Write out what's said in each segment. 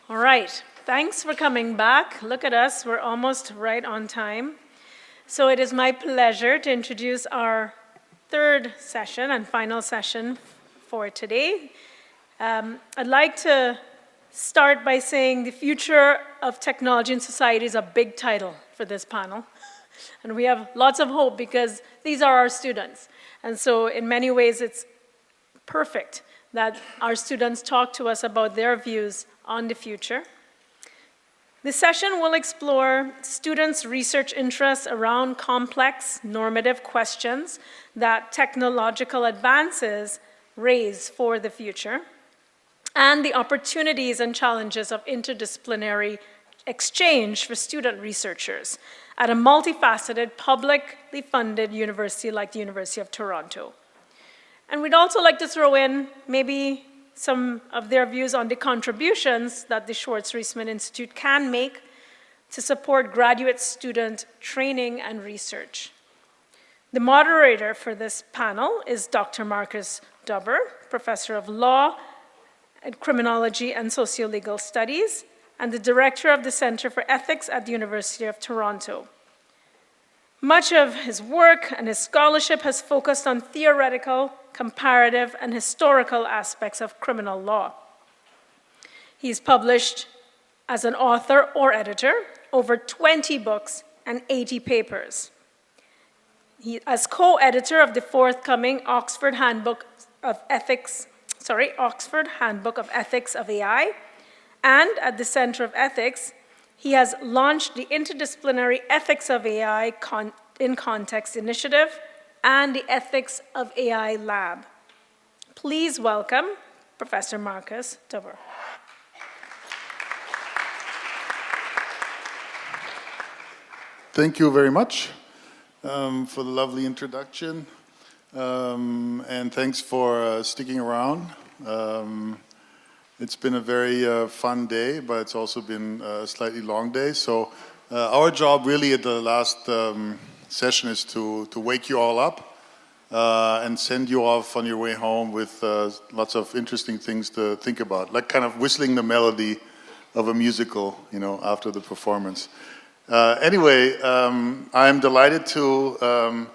All right, thanks for coming back. Look at us, we're almost right on time. So it is my pleasure to introduce our third session and final session for today. I'd like to start by saying the future of technology in society is a big title for this panel. And we have lots of hope because these are our students. And so in many ways, it's perfect that our students talk to us about their views on the future. This session will explore students' research interests around complex normative questions that technological advances raise for the future, and the opportunities and challenges of interdisciplinary exchange for student researchers at a multifaceted, publicly funded university like the University of Toronto. And we'd also like to throw in maybe some of their views on the contributions that the Schwartz-Reisman Institute can make to support graduate student training and research. The moderator for this panel is Dr. Marcus Dubber, Professor of Law, Criminology, and Sociolegal Studies, and the Director of the Center for Ethics at the University of Toronto. Much of his work and his scholarship has focused on theoretical, comparative, and historical aspects of criminal law. He's published as an author or editor over 20 books and 80 papers. As co-editor of the forthcoming Oxford Handbook of Ethics of AI, and at the Center of Ethics, he has launched the Interdisciplinary Ethics of AI in Context Initiative and the Ethics of AI Lab. Please welcome Professor Marcus Dubber. Thank you very much for the lovely introduction, and thanks for sticking around. It's been a very fun day, but it's also been a slightly long day. So our job really at the last session is to wake you all up and send you off on your way home with lots of interesting things to think about, like kind of whistling the melody of a musical, after the performance. Anyway, I'm delighted to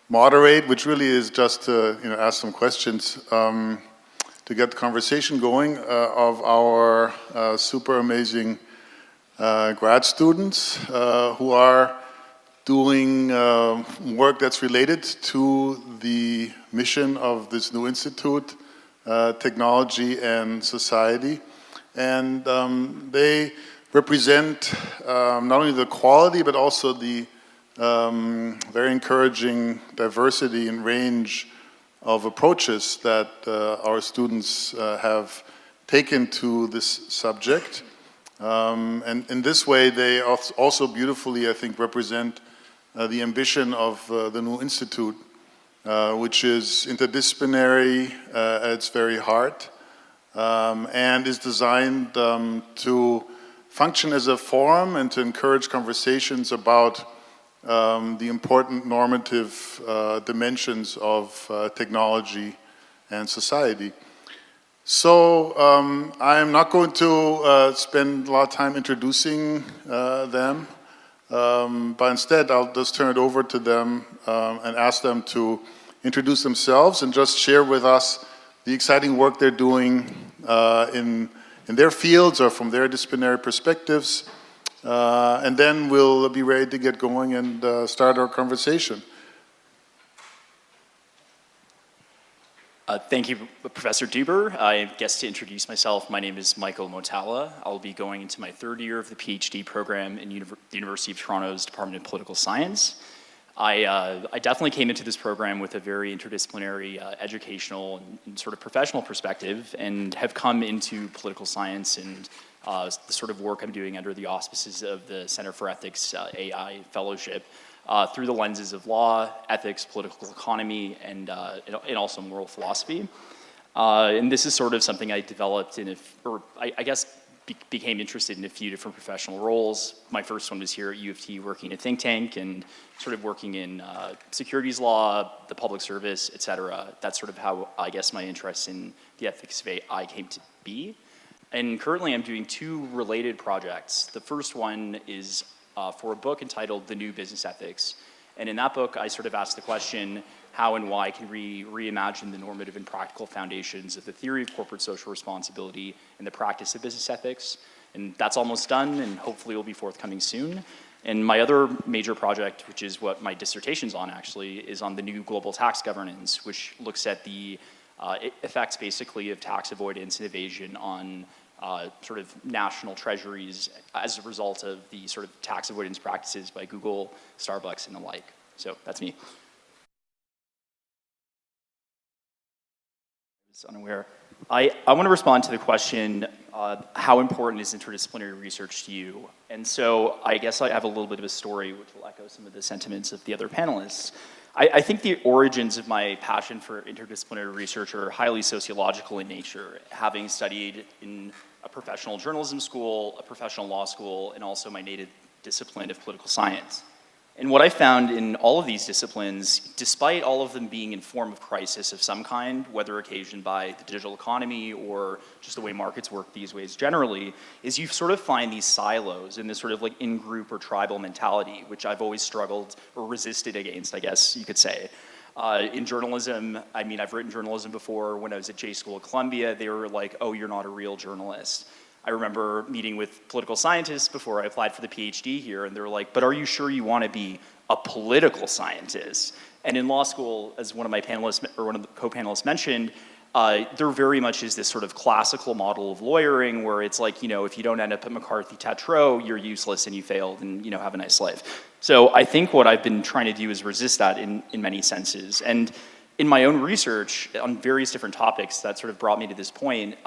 moderate, which really is just to ask some questions to get the conversation going of our super amazing grad students who are doing work that's related to the mission of this new institute, technology and society. And they represent not only the quality, but also the very encouraging diversity and range of approaches that our students have taken to this subject. And in this way, they also beautifully, I think, represent the ambition of the new institute, which is interdisciplinary at its very heart, and is designed to function as a forum and to encourage conversations about the important normative dimensions of technology and society. So I'm not going to spend a lot of time introducing them, but instead I'll just turn it over to them and ask them to introduce themselves and just share with us the exciting work they're doing in their fields or from their disciplinary perspectives. And then we'll be ready to get going and start our conversation. Thank you, Professor Dubber. I guess to introduce myself, my name is Michael Motala. I'll be going into my third year of the PhD program in the University of Toronto's Department of Political Science. I definitely came into this program with a very interdisciplinary educational and sort of professional perspective, and have come into political science and the sort of work I'm doing under the auspices of the Center for Ethics AI Fellowship through the lenses of law, ethics, political economy, and also moral philosophy. And this is sort of something I developed became interested in a few different professional roles. My first one was here at U of T working in a think tank and sort of working in securities law, the public service, et cetera. That's sort of how I guess my interest in the ethics of AI came to be. And currently I'm doing two related projects. The first one is for a book entitled The New Business Ethics. And in that book, I sort of asked the question, how and why can we reimagine the normative and practical foundations of the theory of corporate social responsibility and the practice of business ethics? And that's almost done, and hopefully will be forthcoming soon. And my other major project, which is what my dissertation's on actually, is on the new global tax governance, which looks at the effects basically of tax avoidance and evasion on sort of national treasuries as a result of the sort of tax avoidance practices by Google, Starbucks, and the like. So that's me. I was unaware. I want to respond to the question, how important is interdisciplinary research to you? And so I guess I have a little bit of a story which will echo some of the sentiments of the other panelists. I think the origins of my passion for interdisciplinary research are highly sociological in nature, having studied in a professional journalism school, a professional law school, and also my native discipline of political science. And what I found in all of these disciplines, despite all of them being in form of crisis of some kind, whether occasioned by the digital economy or just the way markets work these ways generally, is you sort of find these silos in this sort of like in-group or tribal mentality, which I've always struggled or resisted against, I guess you could say. In journalism, I mean, I've written journalism before. When I was at J School at Columbia, they were like, oh, you're not a real journalist. I remember meeting with political scientists before I applied for the PhD here, and they were like, but are you sure you want to be a political scientist? And in law school, as one of my panelists, or one of the co-panelists mentioned, there very much is this sort of classical model of lawyering where it's like, you know, if you don't end up at McCarthy Tetrow, you're useless and you failed and, you know, have a nice life. So I think what I've been trying to do is resist that in many senses. And in my own research on various different topics that sort of brought me to this point,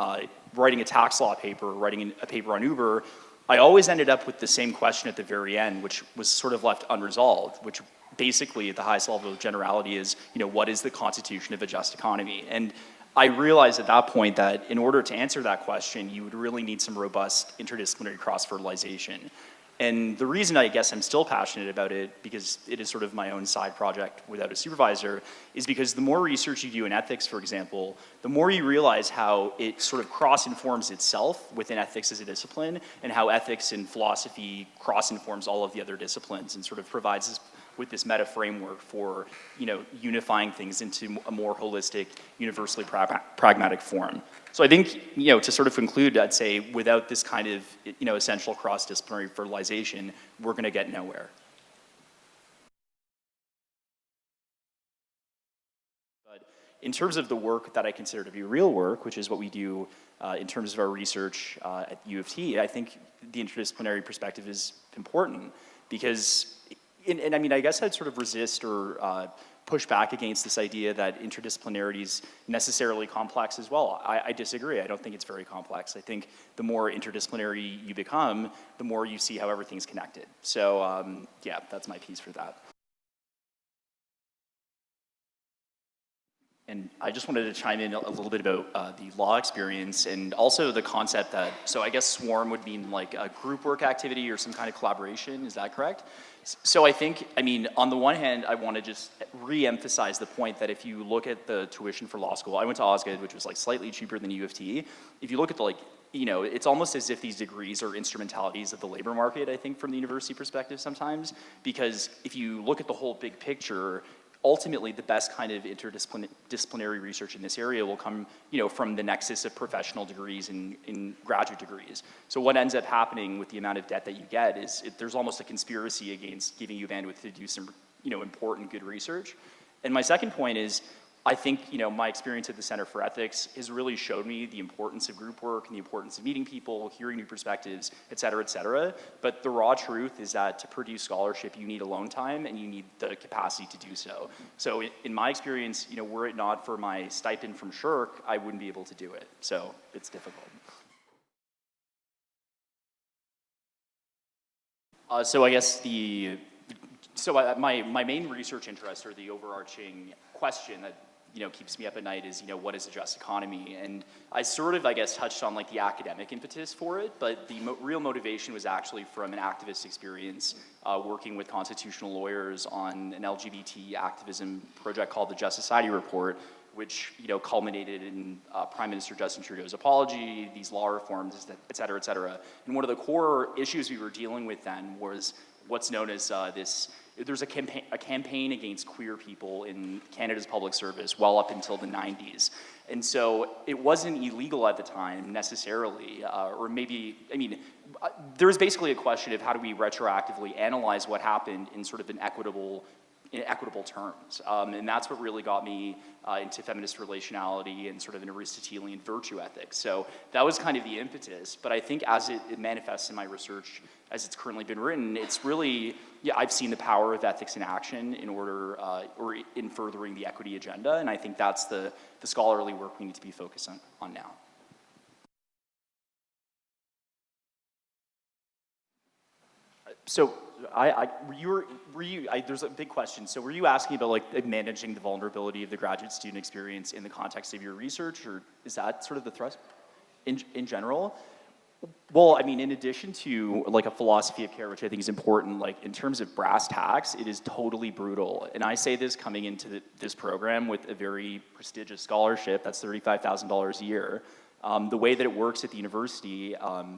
writing a tax law paper, writing a paper on Uber, I always ended up with the same question at the very end, which was sort of left unresolved, which basically at the highest level of generality is, you know, what is the constitution of a just economy? And I realized at that point that in order to answer that question, you would really need some robust interdisciplinary cross-fertilization. And the reason I guess I'm still passionate about it, because it is sort of my own side project without a supervisor, is because the more research you do in ethics, for example, the more you realize how it sort of cross-informs itself within ethics as a discipline, and how ethics and philosophy cross-informs all of the other disciplines and sort of provides us with this meta framework for, you know, unifying things into a more holistic, universally pragmatic form. So I think, you know, to sort of conclude, I'd say without this kind of, you know, essential cross-disciplinary fertilization, we're going to get nowhere. But in terms of the work that I consider to be real work, which is what we do in terms of our research at U of T, I think the interdisciplinary perspective is important because, and I mean, I guess I'd sort of resist or push back against this idea that interdisciplinarity is necessarily complex as well. I disagree. I don't think it's very complex. I think the more interdisciplinary you become, the more you see how everything's connected. So yeah, that's my piece for that. And I just wanted to chime in a little bit about the law experience and also the concept that, so I guess swarm would mean like a group work activity or some kind of collaboration, is that correct? So I think, I mean, on the one hand, I want to just re-emphasize the point that if you look at the tuition for law school, I went to Osgoode, which was like slightly cheaper than U of T. If you look at the like, you know, it's almost as if these degrees are instrumentalities of the labor market, I think, from the university perspective sometimes, because if you look at the whole big picture, ultimately the best kind of interdisciplinary research in this area will come, you know, from the nexus of professional degrees and graduate degrees. So what ends up happening with the amount of debt that you get is there's almost a conspiracy against giving you bandwidth to do some, you know, important good research. And my second point is, I think, you know, my experience at the Center for Ethics has really showed me the importance of group work and the importance of meeting people, hearing new perspectives, et cetera, et cetera. But the raw truth is that to produce scholarship, you need alone time and you need the capacity to do so. So in my experience, you know, were it not for my stipend from Shirk, I wouldn't be able to do it. So it's difficult. So I guess my main research interest, or the overarching question that, you know, keeps me up at night is, you know, what is a just economy? And I sort of, I guess, touched on like the academic impetus for it, but the real motivation was actually from an activist experience working with constitutional lawyers on an LGBT activism project called the Just Society Report, which culminated in Prime Minister Justin Trudeau's apology, these law reforms, et cetera, et cetera. And one of the core issues we were dealing with then was what's known as there's a campaign against queer people in Canada's public service well up until the 90s. And so it wasn't illegal at the time necessarily, or maybe, there was basically a question of how do we retroactively analyze what happened in sort of an equitable terms. And that's what really got me into feminist relationality and sort of an Aristotelian virtue ethic. So that was kind of the impetus, but I think as it manifests in my research, as it's currently been written, it's really, I've seen the power of ethics in action in order, or in furthering the equity agenda, and I think that's the scholarly work we need to be focused on now. So there's a big question. So were you asking about like managing the vulnerability of the graduate student experience in the context of your research, or is that sort of the thrust in general? Well, in addition to like a philosophy of care, which I think is important, like in terms of brass tacks, it is totally brutal. And I say this coming into this program with a very prestigious scholarship, that's $35,000 a year. The way that it works at the university,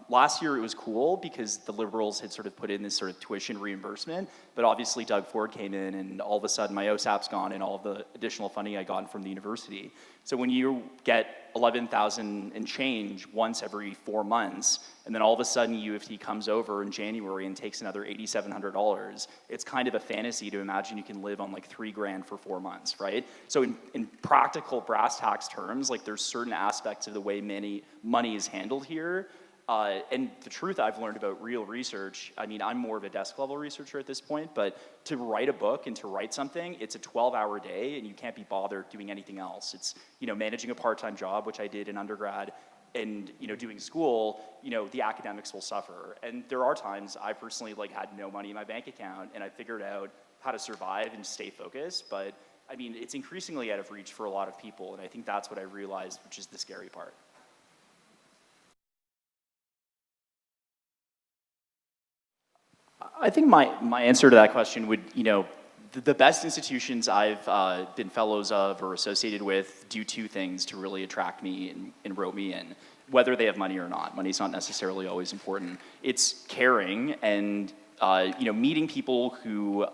last year it was cool because the Liberals had sort of put in this sort of tuition reimbursement, but obviously Doug Ford came in and all of a sudden my OSAP's gone and all of the additional funding I got from the university. So when you get 11,000 and change once every 4 months, and then all of a sudden U of T comes over in January and takes another $8,700, it's kind of a fantasy to imagine you can live on like $3,000 for 4 months, right? So in practical brass tacks terms, like there's certain aspects of the way money is handled here. And the truth I've learned about real research, I'm more of a desk level researcher at this point, but to write a book and to write something, it's a 12-hour day and you can't be bothered doing anything else. It's, managing a part-time job, which I did in undergrad, and, doing school, the academics will suffer. And there are times I personally had no money in my bank account and I figured out how to survive and stay focused, but it's increasingly out of reach for a lot of people, and I think that's what I realized, which is the scary part. I think my answer to that question would, the best institutions I've been fellows of or associated with do two things to really attract me and rope me in, whether they have money or not. Money's not necessarily always important. It's caring and, meeting people who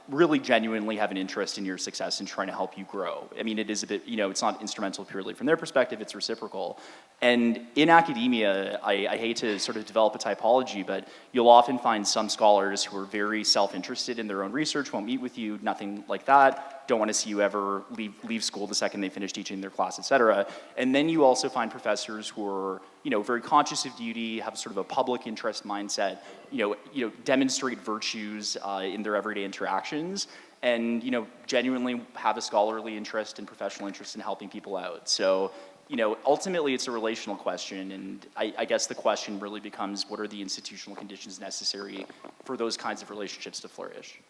really genuinely have an interest in your success and trying to help you grow. It is a bit, it's not instrumental purely from their perspective, it's reciprocal. And in academia, I hate to sort of develop a typology, but you'll often find some scholars who are very self-interested in their own research, won't meet with you, nothing like that, don't want to see you ever leave school the second they finish teaching their class, et cetera. And then you also find professors who are, very conscious of duty, have sort of a public interest mindset, demonstrate virtues in their everyday interactions, and, genuinely have a scholarly interest and professional interest in helping people out. So, ultimately it's a relational question, and I guess the question really becomes, what are the institutional conditions necessary for those kinds of relationships to flourish?